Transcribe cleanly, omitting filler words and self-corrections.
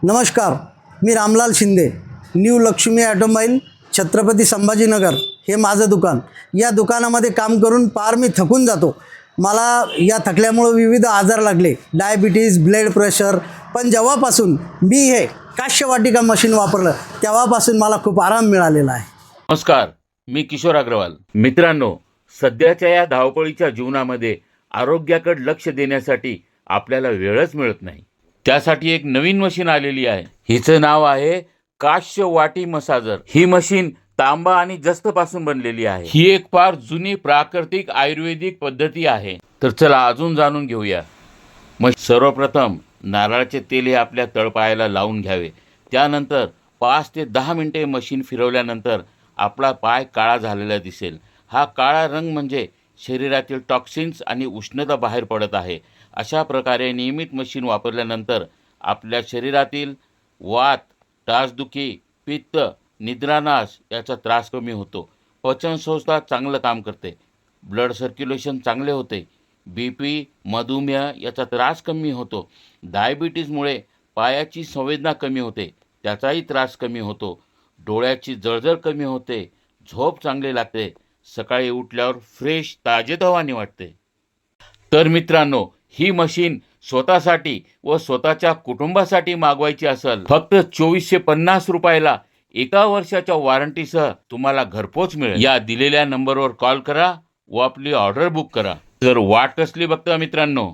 नमस्कार, मी Ramlal Shinde. New Lakshmi automobile, Chhatrapati Sambhajinagar हे माझं दुकान. या दुकानामध्ये काम करून पार मी थकून जातो. मला या थकल्यामुळे विविध आजार लागले, डायबिटीज, ब्लड प्रेशर. पण जेव्हापासून मी हे काश्यवाटिका मशीन वापरलं तेव्हापासून मला खूप आराम मिळालेला आहे. नमस्कार, मी किशोर अग्रवाल. मित्रांनो, सध्याच्या या धावपळीच्या जीवनामध्ये आरोग्याकडे लक्ष देण्यासाठी आपल्याला वेळच मिळत नाही. त्यासाठी एक नवीन मशीन आलेली आहे. हिचं नाव आहे काश्यवाटी मसाजर. ही मशीन तांबा आणि जस्त पासून बनलेली आहे. ही एक फार जुनी प्राकृतिक आयुर्वेदिक पद्धती आहे. तर चला अजून जाणून घेऊया. सर्वप्रथम नारळाचे तेल हे आपल्या तळपायाला लावून घ्यावे. त्यानंतर 5 ते 10 मिनिटे मशीन फिरवल्यानंतर आपला पाय काळा झालेला दिसेल. हा काळा रंग म्हणजे शरीरातील टॉक्सिन्स आणि उष्णता बाहेर पडत आहे. अशा प्रकारे नियमित मशीन वापरल्यानंतर आपल्या शरीरातील वात, टाचदुखी, पित्त, निद्रानाश याचा त्रास कमी होतो. पचनसंस्था चांगलं काम करते. ब्लड सर्क्युलेशन चांगले होते. BP, मधुमेह याचा त्रास कमी होतो. डायबिटीजमुळे पायाची संवेदना कमी होते, त्याचाही त्रास कमी होतो. डोळ्याची जळजळ कमी होते. झोप चांगली लागते. सकाळी उठल्यावर फ्रेश ताजेतवाने वाटते. तर मित्रांनो, ही मशीन स्वतःसाठी व स्वतःच्या कुटुंबासाठी मागवायची असेल, फक्त 2450 रुपयाला 1 वर्षाच्या वॉरंटीसह तुम्हाला घरपोच मिळेल. या दिलेल्या नंबरवर कॉल करा व आपली ऑर्डर बुक करा. जर वाट कसली बघता मित्रांनो.